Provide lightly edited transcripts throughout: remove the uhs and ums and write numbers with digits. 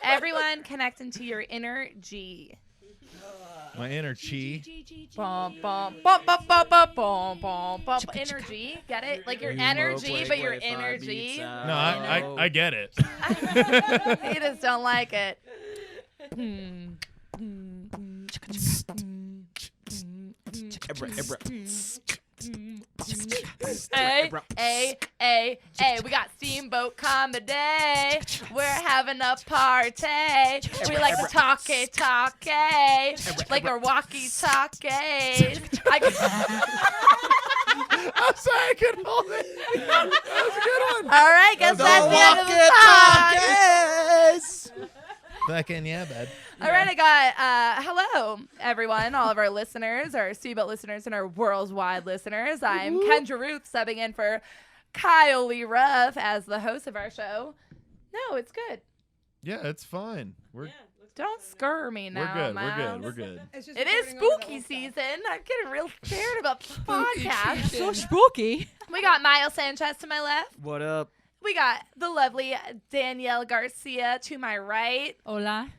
Everyone connect into your inner G. My inner chi. Bum, bum, bum, bum, bum, bum, bum, bum, bum. Energy, get it? Like your energy, but your energy. No, I get it. You just don't like it. Hey, we got Steamboat Comedy. We're having a party. We like to talk, like our walkie-talkies. I'm sorry, I couldn't hold it. That was a good one. All right, guess that's the end of the song. Fucking yeah, bud. All right, I got hello, everyone, all of our listeners, our Seatbelt listeners, and our worldwide listeners. I'm Kendra Ruth, subbing in for Kyle Lee Ruff as the host of our show. No, it's good. Yeah, it's fine. Don't scare me now, We're good. It is spooky season. I'm getting real scared about the podcast. So spooky. We got Miles Sanchez to my left. What up? We got the lovely Danielle Garcia to my right. Hola.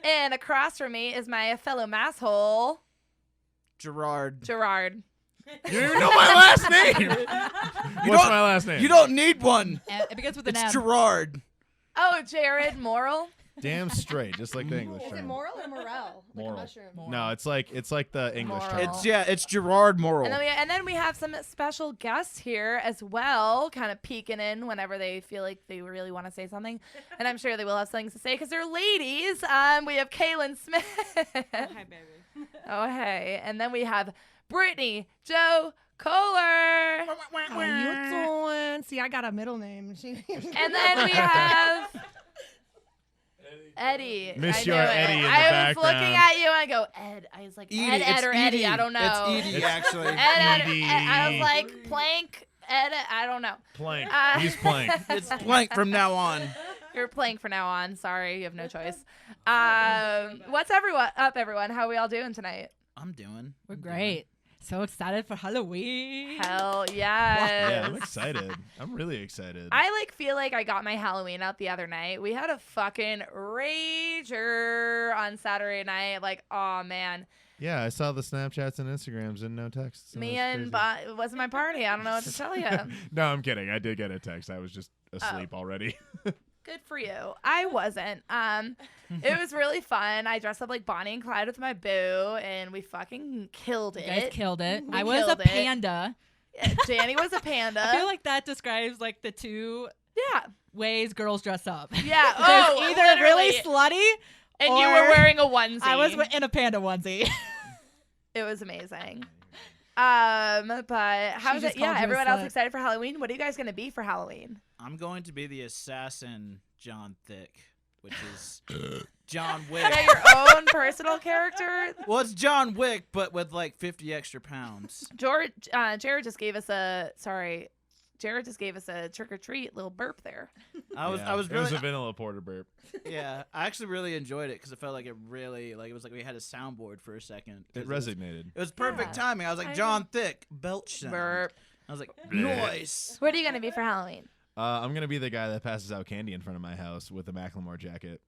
And across from me is my fellow masshole, Gerard. You don't even know my last name. What's my last name? You don't need one. It begins with an It's M. Gerard. Oh, Jared Morrill. Damn straight, just like the English Is it term. Morrill or Morel? Moral. Like a mushroom. No, it's like the English Moral. term. It's Gerard Morrill. And then we have some special guests here as well, kind of peeking in whenever they feel like they really want to say something. And I'm sure they will have something to say because they're ladies. We have Kalynn Smith. Hi, baby. Oh, hey. And then we have Brittany Joe Kohler. How you doing? See, I got a middle name. And then we have Eddie. Monsieur I knew it. Eddie in the I was background. Looking at you and I go, Ed. I was like, Edie. Ed It's or Edie. Eddie. I don't know. It's Edie, actually. Ed, Edie. I was like, Plank, Ed. I don't know. Plank. Uh, He's plank. It's blank from now on. You're playing for now on. Sorry, you have no choice. What's up, everyone? How are we all doing tonight? We're great. So excited for Halloween. Hell yes. Yeah, I'm excited. I'm really excited. I feel like I got my Halloween out the other night. We had a fucking rager on Saturday night. Like, oh man. Yeah, I saw the Snapchats and Instagrams and no texts. So Me that's and crazy. it wasn't my party. I don't know what to tell you. No, I'm kidding. I did get a text. I was just asleep already. Good for you. I wasn't. It was really fun. I dressed up like Bonnie and Clyde with my boo, and we fucking killed it. You guys killed it. We I was a killed it. panda. Danny was a panda. I feel like that describes like the two yeah. ways girls dress up. Yeah. There's Oh, either really literally. slutty And or you were wearing a onesie. I was in a panda onesie. It was amazing. But how's just it? Yeah, called you a everyone else slut. excited for Halloween? What are you guys gonna be for Halloween? I'm going to be the assassin John Thick, which is John Wick. Yeah, your own personal character. Well, it's John Wick, but with like 50 extra pounds. Jared just gave us a trick or treat little burp there. I was It really was a vanilla porter burp. yeah. I actually really enjoyed it because it felt like it was like we had a soundboard for a second. It resonated. It was perfect Yeah. timing. I was like, John Thick, belch sound. Burp. I was like, noise. What are you gonna be for Halloween? I'm gonna be the guy that passes out candy in front of my house with a Macklemore jacket.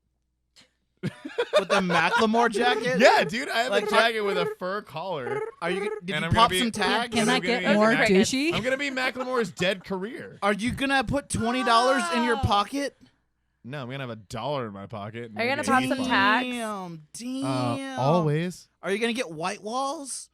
With the Macklemore jacket? Yeah, dude, I have Like, a jacket with a fur collar. Are you? Did And you I'm pop gonna be- some tags? Can I I'm gonna get be more Mac- douchey? I'm gonna be Macklemore's dead career. Are you gonna put $20 in your pocket? No, I'm gonna have $1 in my pocket. Are you gonna maybe pop $8. some tags? Damn. Always. Are you gonna get white walls?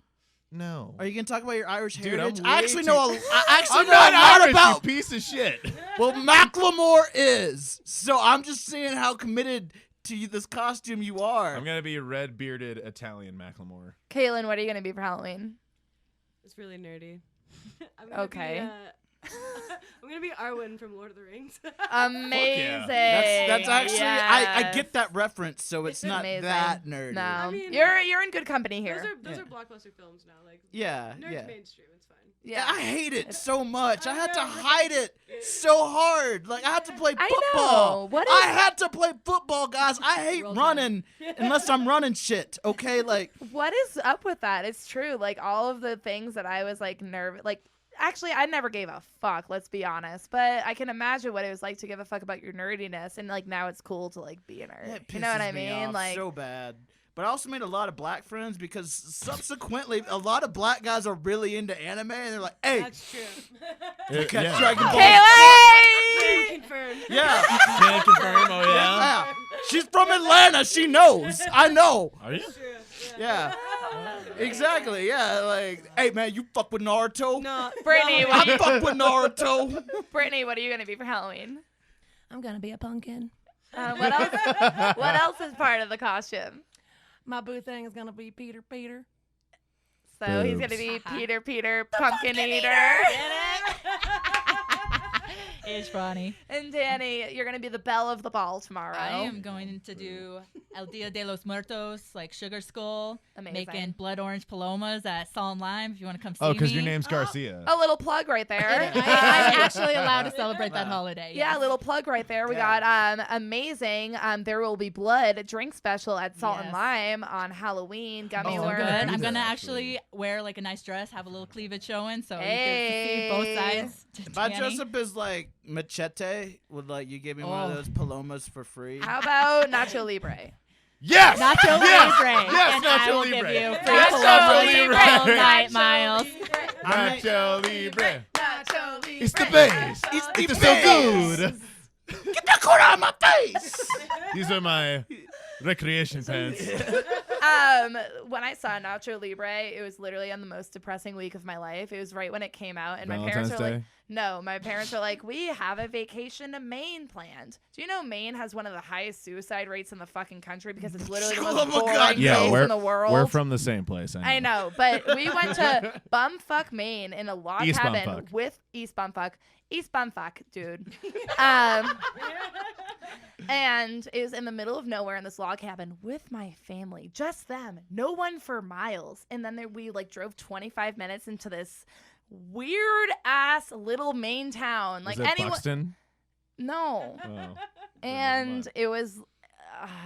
No. Are you gonna talk about your Irish Dude, heritage? I'm I way actually too- know. I actually I'm know not a lot Irish, about. you piece of shit. Well, Macklemore is. So I'm just seeing how committed to this costume you are. I'm gonna be red bearded Italian Macklemore. Kaylin, what are you gonna be for Halloween? It's really nerdy. I'm gonna Okay. Be, I'm gonna be Arwen from Lord of the Rings. Amazing. That's actually I Yes. get that reference, so it's not Amazing. that nerdy. No, I mean, you're in good company here. Those Yeah. are blockbuster films now. Like Yeah, nerds yeah. mainstream. It's fine. Yeah. I hate it It's- so much. I had to know. hide it so hard. Like I had to play I football. know. What I is- had to play football, guys. I hate Roll running unless I'm running shit. Okay, like What is up with that? It's true. Like all of the things that I was like nervous, like Actually, I never gave a fuck, let's be honest. But I can imagine what it was like to give a fuck about your nerdiness, and like now it's cool to like be a nerd. It You know what pisses I me mean? off Like so bad. But I also made a lot of black friends because subsequently a lot of black guys are really into anime and they're like, hey, That's true. Yeah. Dragon Ball. Kaylee! Confirmed. Yeah. Can confirm. Oh yeah. Yeah. She's from Atlanta. She knows. I know. Are you? True. Yeah. Exactly. Yeah. Like, hey man, you fuck with Naruto? No, Brittany, no. what I fuck with Naruto. Brittany, what are you gonna be for Halloween? I'm gonna be a pumpkin. What else? What else is part of the costume? My boo thing is gonna be Peter. So he's gonna Boobs. be Peter, pumpkin eater. It's funny. And Dani, you're gonna be the belle of the ball tomorrow. I am going to do El Dia de los Muertos, like Sugar Skull, Amazing. making blood orange palomas at Salt and Lime. If you want to come see Oh, me. because your name's Garcia. A little plug right there. I'm actually allowed to celebrate that holiday. Yeah, yes. a little plug right there. We Yeah. got amazing. There will be blood drink special at Salt and Yes. Lime on Halloween. Gummy So Oh, worms. good. do I'm gonna that, actually wear like a nice dress, have a little cleavage showing, so Hey. you can see both sides. If I Danny. dress up as like Machete, would like you give me one of Oh. those palomas for free? How about Nacho Libre? Yes. Nacho Yes! Libre. Yes, and Nacho I will Libre. give you free Nacho paloma Libre. all night, Miles. I mean- Nacho Libre. Nacho Libre. It's the best. It's the It's so best. good. Get that cord out of my face! These are my recreation pants. When I saw Nacho Libre, it was literally on the most depressing week of my life. It was right when it came out, and my parents Valentine's were like, Day? "No, my parents were like, we have a vacation to Maine planned. Do you know Maine has one of the highest suicide rates in the fucking country because it's literally the Oh most my boring God, Yeah, place we're in the world." we're from the same place. I know, but we went to Bumfuck, Maine, in a log East cabin Bumfuck. with East Bumfuck, dude. And it was in the middle of nowhere in this log cabin with my family, just them, no one for miles. And then we like drove 25 minutes into this weird ass little Maine town. Like Is it anyone, Buxton? no. Oh. And it was.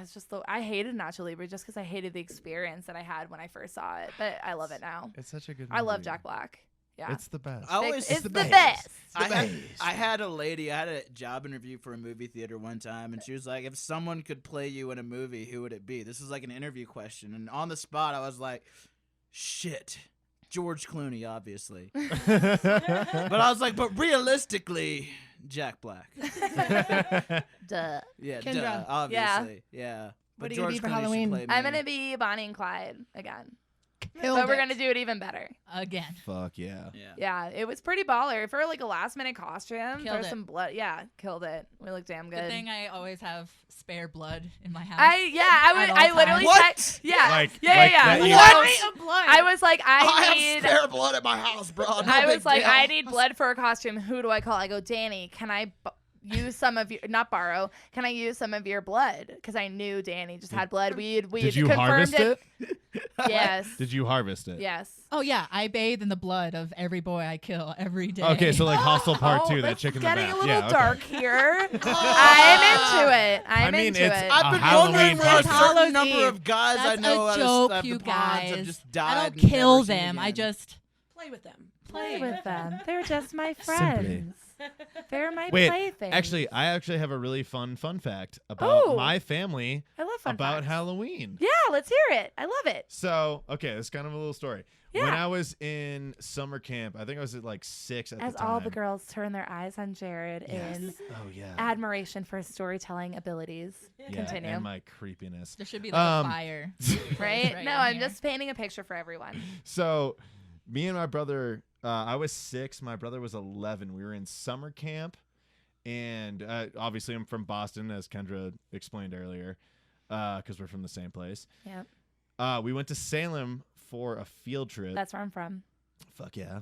It's just I hated Nacho Libre just because I hated the experience that I had when I first saw it, but I love it now. It's such a good. I love movie. Jack Black. Yeah. It's the best. I always It's the best. I had a job interview for a movie theater one time, and she was like, if someone could play you in a movie, who would it be? This is like an interview question. And on the spot, I was like, shit, George Clooney, obviously. But I was like, but realistically, Jack Black. Duh. Yeah, Kendra. duh, obviously. Yeah. But What are you gonna George be for Clooney should Halloween? play I'm me. gonna be Bonnie and Clyde again, Killed but we're it. gonna do it even better. Again. Fuck yeah. Yeah. Yeah, it was pretty baller for like a last minute costume. Killed Throw it. some blood. Yeah, killed it. We look damn good. Good thing I always have spare blood in my house. I all literally What? checked. Yeah. Like- yeah. like Yeah. that you- What? I was like, I I have need. spare blood at my house, bro. No I big was like, deal. I need blood for a costume. Who do I call? I go, Dani, can I use some of your, not borrow, can I use some of your blood? Because I knew Dani just had blood. We had Did you confirmed harvest it? Yes. Did you harvest it? Yes. Oh yeah, I bathe in the blood of every boy I kill every day. Okay, so like Hostel Part 2, that it's chick in the getting back. a little Yeah, okay. dark here. I'm into it. I'm I mean, into it's- it. I've been Halloween wondering where a party. certain Halloween. number of guys I That's know a out joke, of you the ponds have guys. just died. I don't and kill never seen them. I again. just Play with them. Play with them. They're just my Simply. friends. They're my Wait, playthings. actually, I actually have a really fun fact about Oh. my family I love fun about facts. Halloween. Yeah, let's hear it. I love it. So, okay, this is kind of a little story. When Yeah. I was in summer camp, I think I was at like 6 at As the time. all the girls turn their eyes on Jared in Oh yeah. admiration for his storytelling abilities. Yeah, Continue. and my creepiness. there should be like a fire. Right? Right No, in I'm here. just painting a picture for everyone. So, me and my brother, I was 6. My brother was 11. We were in summer camp, and obviously I'm from Boston, as Kendra explained earlier, because we're from the same place. Yep. We went to Salem for a field trip. That's where I'm from. Fuck yeah.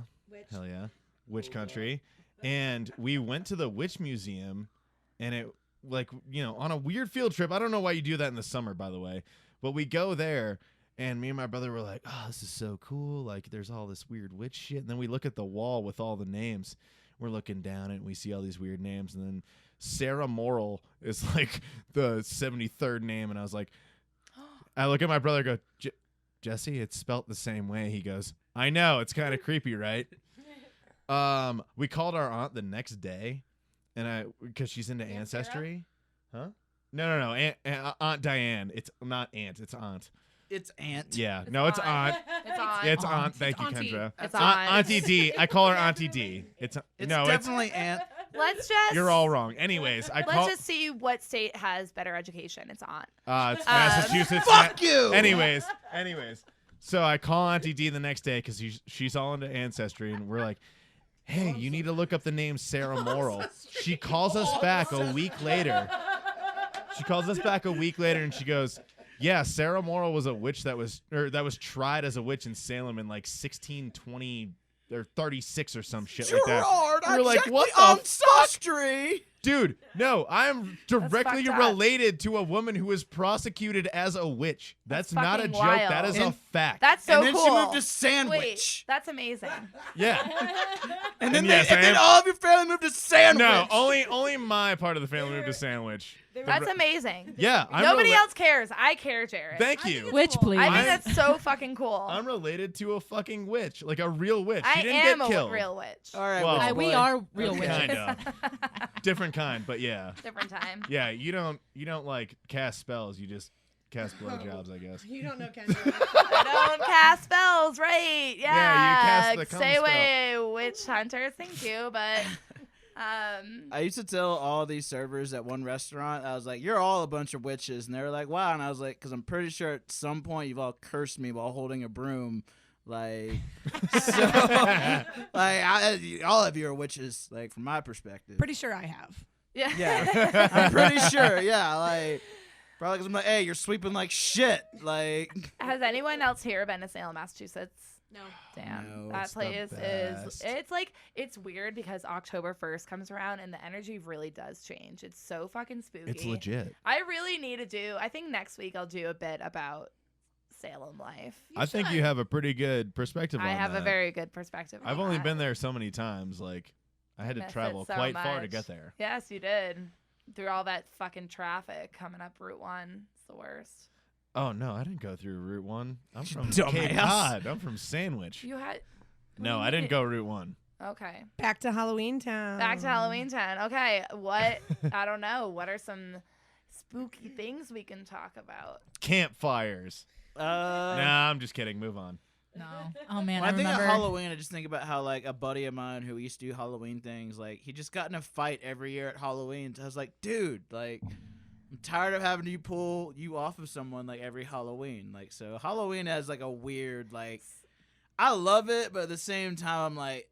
Hell yeah. Witch country. And we went to the witch museum, and it, like, you know, on a weird field trip. I don't know why you do that in the summer, by the way. But we go there, and me and my brother were like, oh, this is so cool. Like, there's all this weird witch shit. And then we look at the wall with all the names. We're looking down, and we see all these weird names. And then Sarah Morrill is, like, the 73rd name. And I was like, I look at my brother and go, Jesse, it's spelt the same way. He goes, I know. It's kind of creepy, right? We called our aunt the next day, and because she's into ancestry. Huh? No. Aunt Diane. It's not aunt. It's aunt. It's aunt. Yeah. No, it's aunt. It's on. Yeah, it's aunt. Aunt. Thank you, auntie. Kendra. It's Aunt, aunt. Auntie D. I call her Auntie D. It's no, definitely aunt. Let's just. you're all wrong. Anyways, I Let's call. just see what state has better education. It's on. It's Massachusetts. Fuck you. Anyways. So I call Auntie D the next day because she's all into ancestry, and we're like, hey, you need to look up the name Sarah Morrill. She calls us back a week later. And she goes, yeah, Sarah Morrill was a witch that was tried as a witch in Salem in like 1620 or 36 or some shit like that. Gerard, We're I like, checked what the the ancestry. Dude, no, I'm directly fucked up. related to a woman who was prosecuted as a witch. That's not a fucking joke. wild. That is a And- fact. That's so And then cool. she moved to Wait, Sandwich. that's amazing. Yeah. And then, yes, I am- all of your family moved to Sandwich. No, only my part of the family moved to Sandwich. That's amazing. Yeah, Nobody else cares. I care, Jared. Thank you. Which, please? I think I'm- that's so fucking cool. I'm related to a fucking witch, like a real witch. She I didn't am get a killed. real witch. All right, Well, witch we boy. are real witches. Kind of. Different kind, but yeah. Different time. Yeah, you don't like cast spells. You just cast blowjobs, I guess. You don't know Kendra. I don't cast spells, right? Yeah. Yeah, you cast the common Stay away, witch hunters. Thank you, but I used to tell all these servers at one restaurant, I was like, you're all a bunch of witches. And they were like, wow. And I was like, because I'm pretty sure at some point you've all cursed me while holding a broom. Like, so, like, all of you are witches, like, from my perspective. Pretty sure I have. yeah. Yeah. I'm pretty sure. Yeah. Like, probably because I'm like, hey, you're sweeping like shit. Like, Has anyone else here been to Salem, Massachusetts? No. Damn, No, that it's the place best. it's weird because October 1st comes around and the energy really does change. It's so fucking spooky. It's legit. I really need to I think next week I'll do a bit about Salem life. I think you have a pretty good perspective on I have that. a very good perspective. I've on only that. been there so many times. Like, I had to Miss it travel so quite far to much. get there. Yes, you did. Through all that fucking traffic coming up Route 1. It's the worst. Oh no, I didn't go through Route 1. I'm from Dumbass. Cape Cod. I'm from Sandwich. You had No, I didn't go Route 1. Okay. Back to Halloween Town. Back to Halloween Town. Okay. What I don't know. What are some spooky things we can talk about? Campfires. Nah, I'm just kidding. Move on. No. Oh man, when I think remember. of Halloween, I just think about how like a buddy of mine who used to do Halloween things, like he just got in a fight every year at Halloween. So I was like, dude, like I'm tired of having to pull you off of someone like every Halloween. Like, so Halloween has like a weird like, I love it, but at the same time I'm like,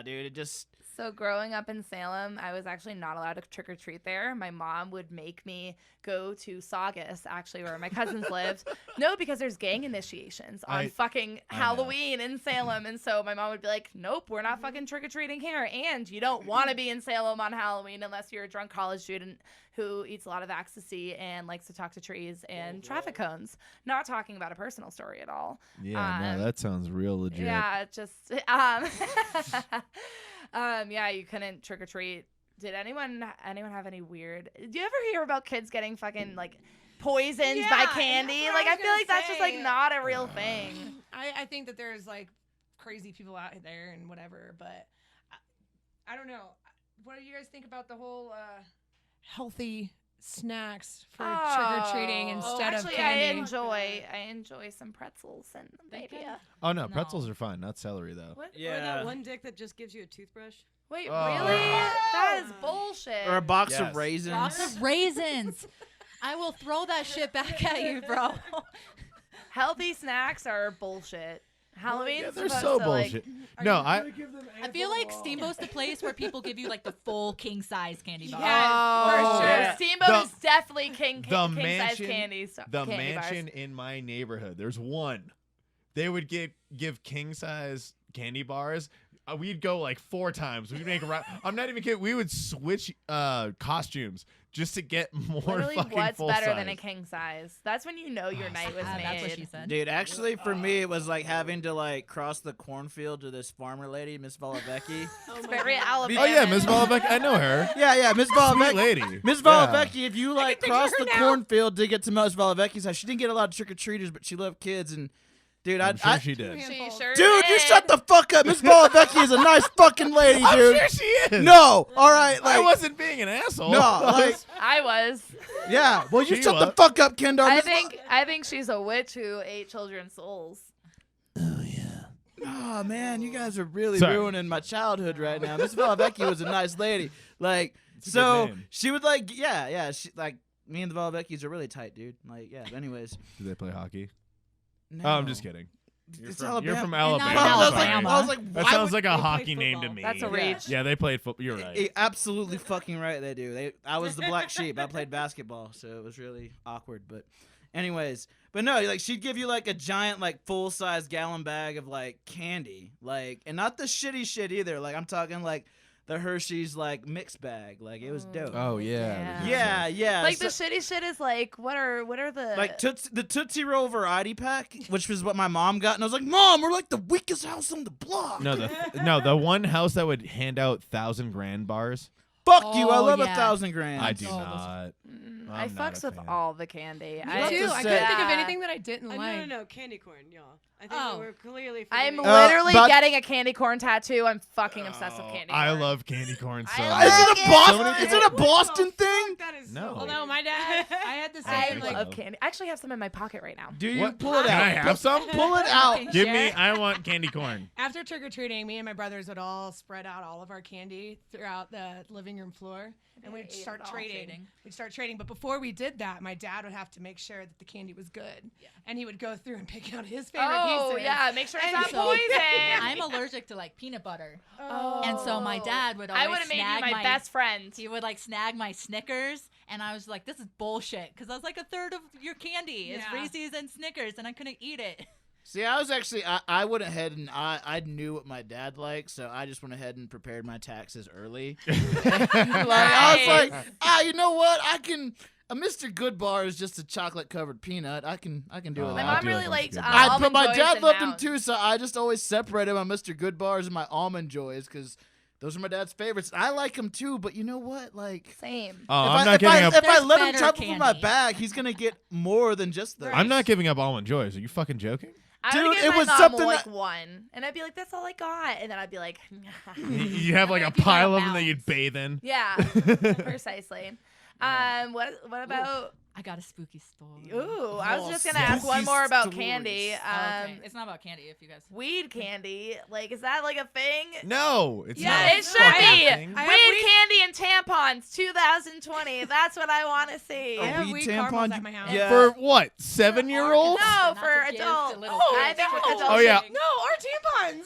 dude, it just. So growing up in Salem, I was actually not allowed to trick or treat there. My mom would make me go to Saugus, actually, where my cousins lived. No, because there's gang initiations on fucking I know. Halloween in Salem. And so my mom would be like, nope, we're not fucking trick or treating here. And you don't want to be in Salem on Halloween unless you're a drunk college student who eats a lot of ecstasy and likes to talk to trees and traffic cones. Not talking about a personal story at all. Yeah, no, that sounds real legit. Yeah, it just yeah, you couldn't trick or treat. Did anyone have any weird? Do you ever hear about kids getting fucking like poisoned by Yeah, candy? that's what Like I I was feel gonna like that's just like say. not a real thing. I think that there's like crazy people out there and whatever, but I don't know. What do you guys think about the whole healthy snacks for trick or treating instead actually, of candy? I enjoy some pretzels and maybe a Oh no, No. pretzels are fine. Not celery though. what? Or Yeah. that one dick that just gives you a toothbrush. Wait, Oh. really? That is bullshit. Or a box Yes. of raisins. Lots of raisins. I will throw that shit back at you, bro. Healthy snacks are bullshit. Halloween's Yeah, they're supposed so to, like, bullshit. No, I. I feel like Steamboat's the place where people give you like the full king size candy bar. Yes, for Oh, sure. yeah. Steamboat The- is definitely king the size mansion- candy. The candy mansion bars. in my neighborhood. There's one. They would give king size candy bars. We'd go like 4 times. We'd make I'm not even kidding. We would switch costumes just to get more Literally, fucking what's full better size. than a king size? That's when you know your night was made. That's what she said. Dude, actually, for me, it was like having to like cross the cornfield to this farmer lady, Miss Valavecchi. It's very Alabama. Oh yeah, Miss Volbeck. I know her. yeah, Miss Sweet Valavecchi. lady. Miss Yeah. Valavecchi, if you like picture cross her the now. cornfield to get to Miss Valavecchi's house, she didn't get a lot of trick or treaters, but she loved kids. And Dude, I'm sure she did. She sure Dude, you did. shut the fuck up. Miss Volavecchia is a nice fucking lady, I'm dude. sure she is. No, all right, I like, wasn't being an asshole. no, like, I was. yeah. Well, you She shut the was. fuck up, Kendra. I think she's a witch who ate children's souls. Oh man, you guys are really Sorry. ruining my childhood right now. Miss Volavecchia was a nice lady. Like, It's a good so name. she would like, yeah. She like me and the Volavecchias are really tight, dude. Like, yeah. But anyways, Do they play hockey? no. Oh, I'm just kidding. It's You're from Alabama. Alabama. not I was like, Alabama. I was like, That why sounds would- like a they play hockey name to football. me. That's a Yeah. reach. Yeah, they played football. You're right. Absolutely fucking right. They do. I was the black sheep. I played basketball, so it was really awkward. But, anyways, but no, like she'd give you like a giant, like full size gallon bag of like candy, like, and not the shitty shit either. Like I'm talking like the Hershey's like mix bag. Like it was dope. Oh yeah. Yeah. Like so- the shitty shit is like what are the like the Tootsie Roll variety pack, which was what my mom got, and I was like, Mom, we're like the weakest house on the block. No, the one house that would hand out 1,000 grand bars. Fuck you. I Oh, love yeah. 1,000 grand. I do Oh, those- not. I I'm not fucks a with fan. all the candy. Me I too. have to I say- couldn't think of Yeah. anything that I didn't like. No, candy corn, y'all. I think Oh. we're clearly. I'm forgetting- literally but- getting a candy corn tattoo. I'm fucking obsessed with candy corn. I love candy corn so I much. Is love it a it. Boston? So many Is it a Boston thing? That is No. so Although my dad, I had the I same like love candy. I actually have some in my pocket right now. Do you What? pull it Can out? I have some? Pull it out. Can Give me. share? I want candy corn. after trick or treating, me and my brothers would all spread out all of our candy throughout the living room floor, and we'd ate start it all. trading. We'd start trading, but before we did that, my dad would have to make sure that the candy was good, and he would go through and pick out his favorite Oh pieces. yeah, make sure it's And not so- poison. I'm allergic to like peanut butter, Oh. and so my dad would always I would have made you snag my best friend. He would like snag my Snickers, and I was like, "This is bullshit," because I was like, a third of your candy is Yeah. Reese's and Snickers, and I couldn't eat it. See, I was actually I went ahead and I knew what my dad liked, so I just went ahead and prepared my taxes early. I was like, you know what? I can. A Mr. Goodbar is just a chocolate covered peanut. I can do Oh, it. My I mom do really like liked Mr. Goodbar. But almond my joys dad and loved them Mounds. too, so I just always separated my Mr. Goodbars and my almond joys because those are my dad's favorites. I like them too, but you know what? Like, Same. Oh, if I'm I, not if giving I, up. if I There's let him better chop from my candy. bag, he's gonna get more than just those. I'm not giving up almond joys. Are you fucking joking? I would Dude, give it my was mom something like that- one, and I'd be like, "That's all I got," and then I'd be like, You have like a Like, you pile got of them that balance. you'd bathe in. "Yeah, precisely." What about? I got a spooky story. Ooh, I was Oh, just gonna ask one spooky more about stories. candy. Oh, okay. It's not about candy if you guys. Weed candy. Like, is that like a thing? No, it's Yeah, not. it should be. Thing. I have Weed weed- candy and tampons, 2020. That's what I want to see. I have weed weed tampon, caramels at my house. yeah. For what? 7-year-olds? No, Not for to give to adults. little I kids. think No. adults. Oh, yeah. should- No, our tampons.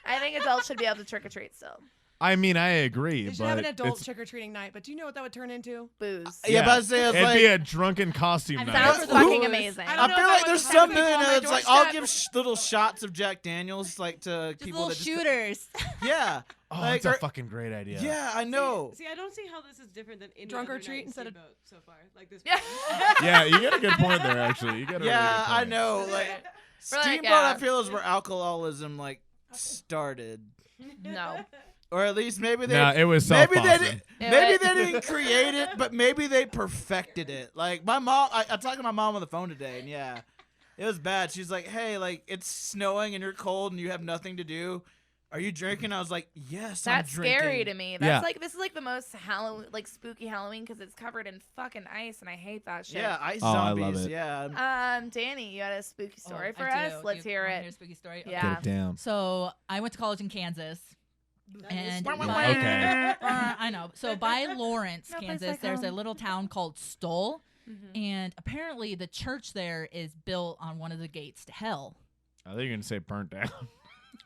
I think adults should be able to trick or treat still. I mean, I agree, They should but have an adult it's, trick or treating night. But do you know what that would turn into? Booze. Yeah, but I was saying, it's it'd like, be a drunken costume I'm night. down Sounds for the fucking booze. amazing. I I don't know feel if like that there's would some happen on my millionaires like I'll doorstep. give little shots of Jack Daniels like to Just people little that just shooters. yeah. Oh, like, that's a or- fucking great idea. Yeah, I know. See, I don't see how this is different than any Drunk or other treat night in instead of- Steamboat so far. Like this. Yeah. Yeah, you got a good point there. Actually, you got a really Yeah, good I point. know. Like We're like, Steamboat, yeah. I feel is where alcoholism like started, No. or at least maybe they. Nah, it was Maybe they self-Boston. didn't. Yeah, Maybe but- they didn't create it, but maybe they perfected it. Like my mom, I talked to my mom on the phone today, and yeah, it was bad. She's like, "Hey, like it's snowing and you're cold and you have nothing to do. Are you drinking?" I was like, "Yes, That's I'm drinking." scary to me. That's Yeah. like this is like the most Halloween, like spooky Halloween because it's covered in fucking ice, and I hate that shit. Yeah, ice Oh, I zombies. love it. Yeah. Danny, you had a spooky story Oh, for I us. do. Let's Do you hear wanna it. hear a spooky story? Okay. Yeah. Get it down. So I went to college in Kansas. And Wah, wah, by- wah. Okay. I know. So by Lawrence, No place Kansas, like there's a home. little town called Stoll, Mhm. and apparently the church there is built on one of the gates to hell. I think you're gonna say burnt down.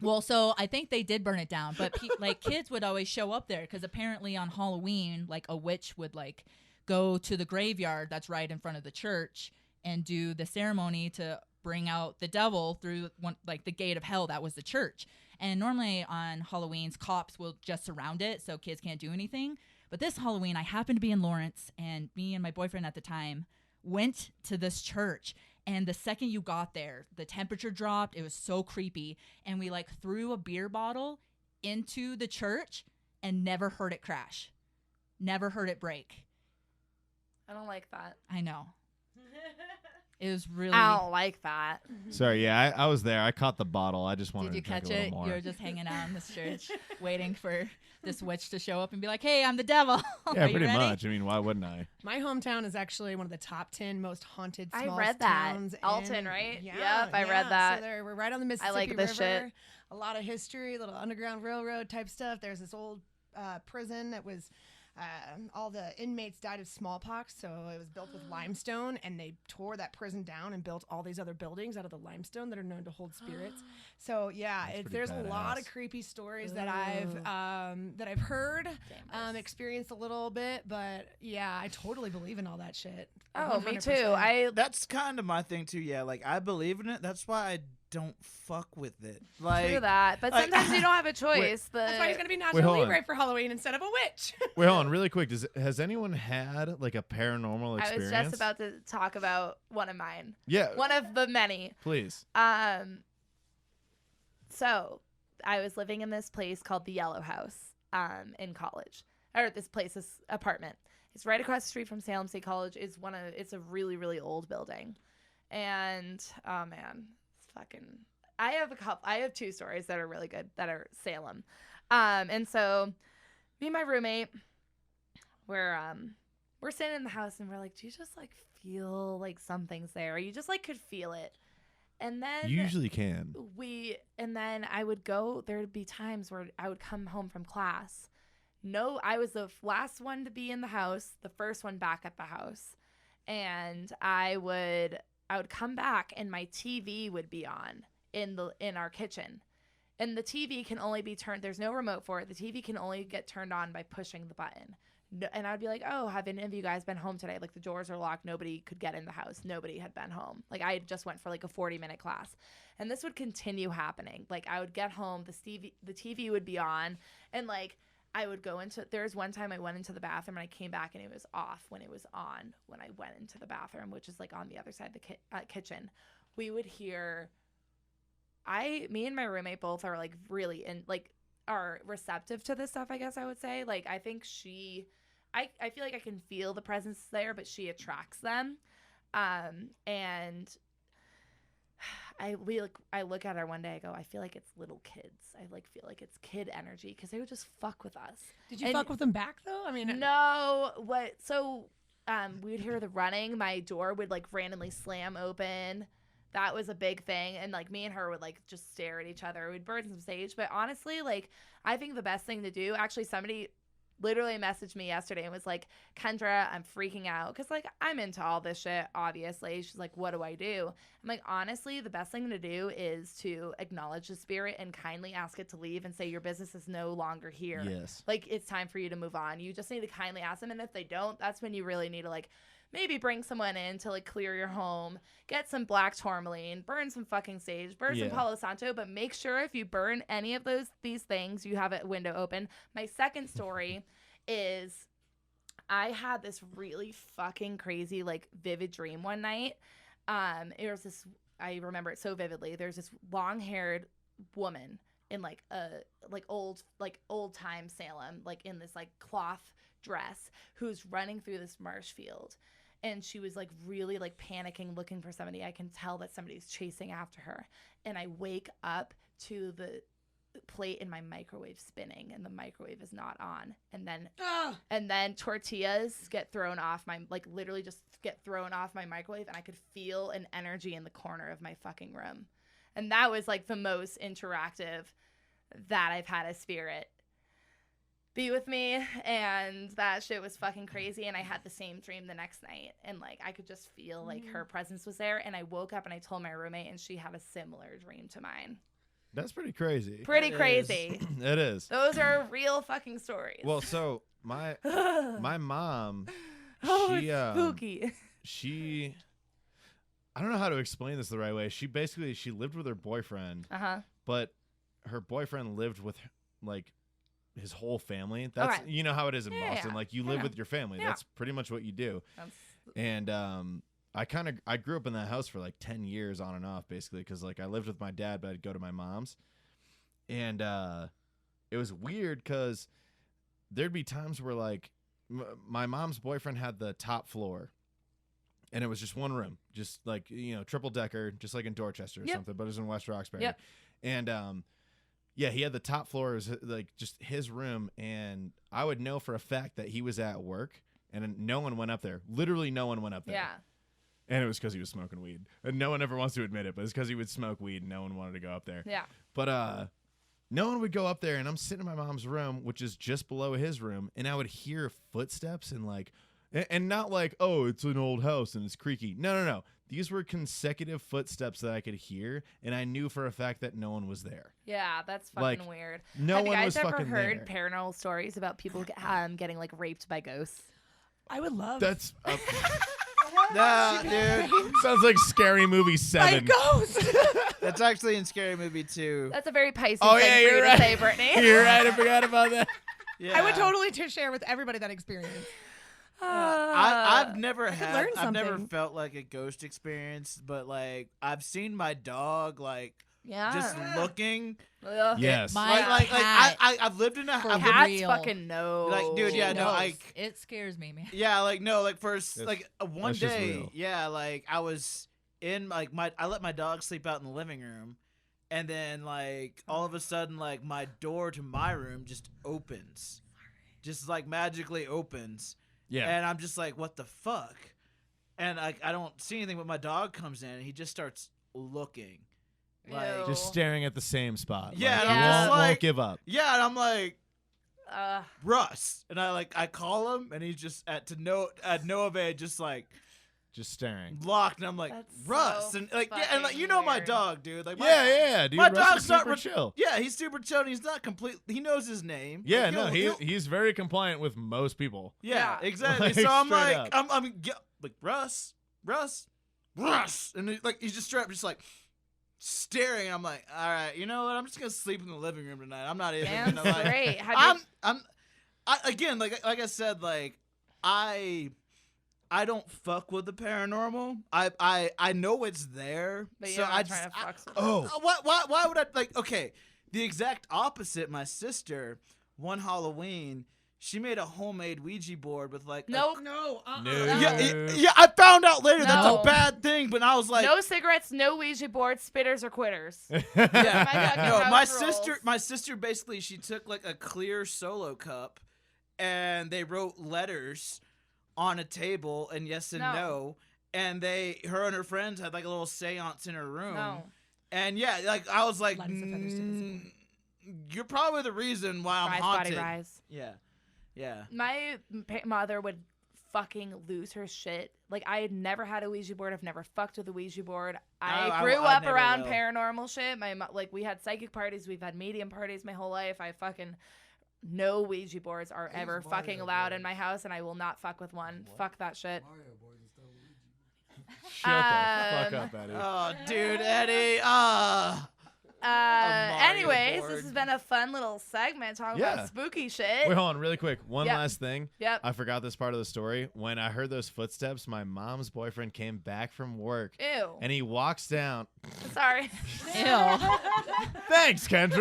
Well, so I think they did burn it down, but like kids would always show up there because apparently on Halloween, like a witch would like go to the graveyard that's right in front of the church and do the ceremony to bring out the devil through one, like the gate of hell that was the church. And normally on Halloween's, cops will just surround it so kids can't do anything. But this Halloween, I happened to be in Lawrence, and me and my boyfriend at the time went to this church. And the second you got there, the temperature dropped. It was so creepy. And we like threw a beer bottle into the church and never heard it crash. Never heard it break. I don't like that. I know. It was really. I don't like that. Sorry, yeah, I was there. I caught the bottle. I just wanted Did you to drink catch a little it? more. You were just hanging out in this church, waiting for this witch to show up and be like, "Hey, I'm the devil." Yeah, Are you pretty ready? much. I mean, why wouldn't I? My hometown is actually one of the top 10 most haunted I small read that. towns. Alton, in- right? Yeah, Yep, I read that. So we're right on the Mississippi like this River. shit. A lot of history, little Underground Railroad type stuff. There's this old prison that was all the inmates died of smallpox, so it was built with limestone, and they tore that prison down and built all these other buildings out of the limestone that are known to hold spirits. So yeah, That's pretty there's a lot badass. of creepy stories that I've heard, experienced a little bit, but yeah, I totally believe in all that shit. Oh, me too. 100%. That's kind of my thing too. Yeah, like I believe in it. That's why I don't fuck with it. Like True that, but like- sometimes you don't have a choice. That's why he's gonna be hold National on. Libre for Halloween instead of a witch. Wait, hold on, really quick. Has anyone had like a paranormal I experience? was just about to talk about one of mine. Yeah, One of the many. please. So I was living in this place called the Yellow House in college, or this apartment. It's right across the street from Salem State College. It's a really, really old building. And oh man, it's fucking I have two stories that are really good that are Salem. And so me and my roommate, we're sitting in the house and we're like, do you just like feel like something's there? Or you just like could feel it. And then You usually can. then I would go, there'd be times where I would come home from class. No, I was the last one to be in the house, the first one back at the house. And I would come back and my TV would be on in our kitchen. And the TV can only be turned, there's no remote for it. The TV can only get turned on by pushing the button. No, and I'd be like, oh, have any of you guys been home today? Like the doors are locked. Nobody could get in the house. Nobody had been home. Like I just went for like a 40-minute class. And this would continue happening. Like I would get home, the TV would be on, and like I would go into, there's one time I went into the bathroom and I came back and it was off when it was on when I went into the bathroom, which is like on the other side of the kitchen. We would hear, me and my roommate both are like really are receptive to this stuff, I guess I would say. Like I think I feel like I can feel the presence there, but she attracts them. And I look at her one day, I go, I feel like it's little kids. I like feel like it's kid energy because they would just fuck with us. Did you fuck with them back though? I mean, no. We would hear the running. My door would like randomly slam open. That was a big thing. And like me and her would like just stare at each other. We'd burn some sage. But honestly, like I think the best thing to do, actually somebody literally messaged me yesterday and was like, Kendra, I'm freaking out. Cause like I'm into all this shit, obviously. She's like, what do I do? I'm like, honestly, the best thing to do is to acknowledge the spirit and kindly ask it to leave and say your business is no longer here. Yes. Like it's time for you to move on. You just need to kindly ask them. And if they don't, that's when you really need to like maybe bring someone in to like clear your home, get some black tourmaline, burn some fucking sage, burn some Palo Santo, but make sure if you burn any of these things, you have a window open. My second story is I had this really fucking crazy like vivid dream one night. It was this, I remember it so vividly. There's this long-haired woman in like a old time Salem, like in this like cloth dress, who's running through this marsh field. And she was like really like panicking, looking for somebody. I can tell that somebody's chasing after her. And I wake up to the plate in my microwave spinning and the microwave is not on. And then tortillas get thrown off literally just get thrown off my microwave, and I could feel an energy in the corner of my fucking room. And that was like the most interactive that I've had a spirit be with me, and that shit was fucking crazy. And I had the same dream the next night, and like I could just feel like her presence was there. And I woke up and I told my roommate, and she had a similar dream to mine. That's pretty crazy. Pretty crazy. It is. Those are real fucking stories. Well, so my mom, it's spooky. she I don't know how to explain this the right way. She lived with her boyfriend, but her boyfriend lived with like his whole family. That's you know how it is in Boston. Like you live with your family. Yeah. That's pretty much what you do. And I grew up in that house for like 10 years on and off, basically, because like I lived with my dad, but I'd go to my mom's. And it was weird because there'd be times where like my mom's boyfriend had the top floor, And it was just one room, just like, triple decker, just like in Dorchester or something, but it was in West Roxbury. Yep. And he had the top floor, was like just his room, and I would know for a fact that he was at work, and no one went up there. Literally, no one went up there. Yeah. And it was because he was smoking weed, and no one ever wants to admit it, but it's because he would smoke weed, and no one wanted to go up there. Yeah. But no one would go up there, and I'm sitting in my mom's room, which is just below his room, and I would hear footsteps and like. And not like, oh, it's an old house and it's creaky. No. These were consecutive footsteps that I could hear, and I knew for a fact that no one was there. Yeah, that's fucking Like, weird. No Have you one guys was ever fucking heard there. paranormal stories about people getting like raped by ghosts? I would love. That's Nah, dude. sounds like Scary Movie 7. ghost. That's actually in Scary Movie 2. That's a very Pisces Oh, thing yeah, for you're you right. to say, Brittany. You're right. I forgot about that. Yeah. I would totally share with everybody that experience. I've never learn I've never something. felt like a ghost experience, but like I've seen my dog like Yeah. just looking. Ugh. Yes. My Like cat. I've lived in a For I've lived, Cats real. fucking know. Like, dude, yeah, She no, knows. like- It scares me, man. yeah, like no, like one that's just day, real. yeah, like I was in like I let my dog sleep out in the living room, and then like all of a sudden like my door to my room just opens, just like magically opens. Yeah. And I'm just like, what the fuck? And I don't see anything, but my dog comes in and he just starts looking. Like, Ew. Just staring at the same spot. Yeah, Like, and I'm just won't like- give up. yeah, and I'm like, Ugh. Russ. And I call him and he's just at no avail, just like Just staring. locked. And I'm like, That's Russ. so And like, yeah, and like, you know my weird. dog, dude. Like, Yeah, dude. my Russ dog's is not super chill. Yeah, he's super chill and he's not complete. He knows his name. Yeah, Like, no, he'll- he's very compliant with most people. Yeah, Yeah. exactly. Like, So I'm straight like, up. I'm like Russ, and he's just straight up, just like staring. And I'm like, all right, you know what? I'm just gonna sleep in the living room tonight. I'm not even Damn gonna like. straight. How'd you- Again, like I said, like I don't fuck with the paranormal. I know it's there, But so you're not I trying just to fuck with why would I like? Okay, the exact opposite. My sister, one Halloween, she made a homemade Ouija board with like Nope. No. No. yeah, I found out later that's No. a bad thing, but I was like, no cigarettes, no Ouija boards, spitters or quitters. yeah. My fucking No, house rules. my sister basically she took like a clear Solo cup, and they wrote letters on a table and yes and No. no, and her and her friends had like a little seance in her room. No. And yeah, like I was like, Lights and feathers to the you're probably the reason why I'm Rise, haunted. body, rise. Yeah. My mother would fucking lose her shit. Like, I had never had a Ouija board. I've never fucked with a Ouija board. I grew I up never around will. paranormal shit. Like, we had psychic parties. We've had medium parties my whole life. I fucking... No Ouija boards are ever fucking allowed in my house, and I will not fuck with one. Fuck that shit. Shut the fuck up, Eddie. Oh, dude, Eddie. Mario Anyways, board. this has been a fun little segment talking Yeah. about spooky shit. Wait, hold on, really quick. One Yep. last thing. Yep. I forgot this part of the story. When I heard those footsteps, my mom's boyfriend came back from work, Ew. and he walks down. Sorry. Ew. Thanks, Kendra.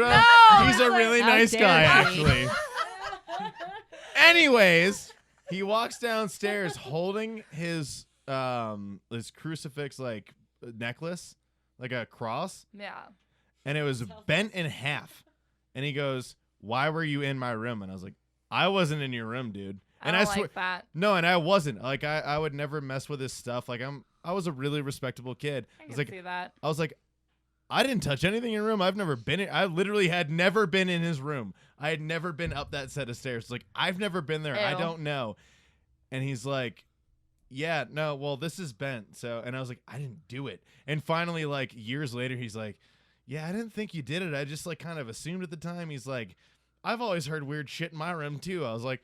No, He's a it's like- really How nice dare guy, he. actually. Anyways, he walks downstairs holding his crucifix like necklace, like a cross, Yeah. and it was bent in half. And he goes, "Why were you in my room?" And I was like, "I wasn't in your room, dude." And I I don't swear, like that. no, and I wasn't. Like I would never mess with his stuff. Like I was a really respectable kid. I I can was like, see that. I didn't touch anything in your room. I've never been in. I literally had never been in his room. I had never been up that set of stairs. Like I've never been there. I Ew. don't know. And he's like, "Yeah, no. Well, this is bent." So, and I was like, "I didn't do it." And finally, like years later, he's like, "Yeah, I didn't think you did it. I just like kind of assumed at the time." He's like, "I've always heard weird shit in my room too." I was like,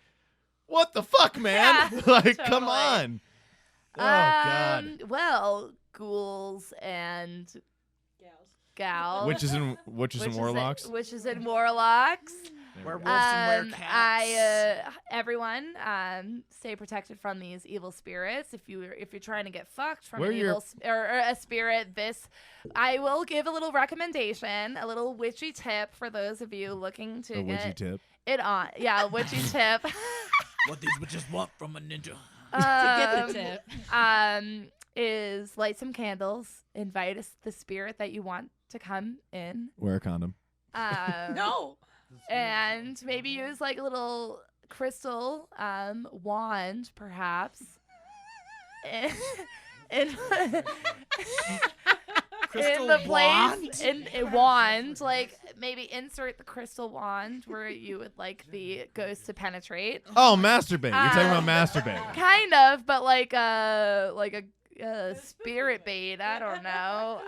"What the fuck, man? Yeah, Like, come totally. on." Oh God. Well, ghouls and gals. Witches and warlocks. Witches and warlocks. Werewolves and werecats. Everyone, stay protected from these evil spirits. If you're trying to get fucked from Where an you're- evil or a spirit, I will give a little recommendation, a little witchy tip for those of you looking to A witchy get tip. it on. Yeah, a witchy tip. What these witches want from a ninja. get the tip. Is light some candles, invite the spirit that you want to come in. Wear a condom. No. And maybe use like a little crystal wand, perhaps. in the place in a wand, like maybe insert the crystal wand where you would like the ghost to penetrate. Oh, masturbate. You're talking about masturbate. Kind of, but like a spirit bait. I don't know.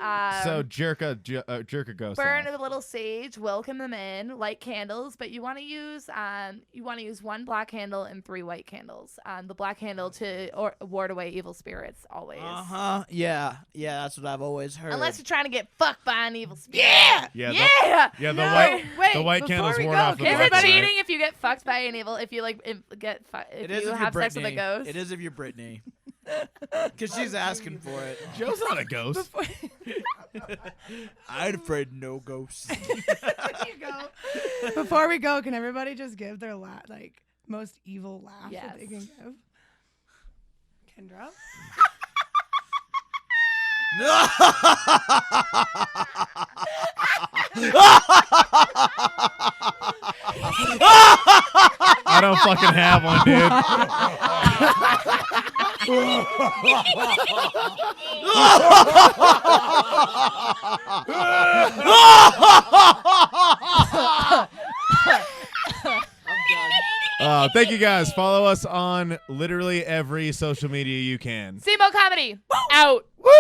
So jerk a ghost. Burn off. a little sage, welcome them in, light candles, but you want to use one black candle and 3 white candles. The black candle to ward away evil spirits always. Yeah, that's what I've always heard. Unless you're trying to get fucked by an evil spirit. Yeah. The white before candles we ward go, off the Is black. it cheating if you get fucked by an evil? If you like if you have sex with a ghost? It is if you're Brittany. Because she's asking for it. Joe's not a ghost. I'm afraid no ghosts. There you go. Before we go, can everybody just give their most evil laugh that they can give? Kendra? I don't fucking have one, dude. Thank you guys. Follow us on literally every social media you can. Simo Comedy out. Woo!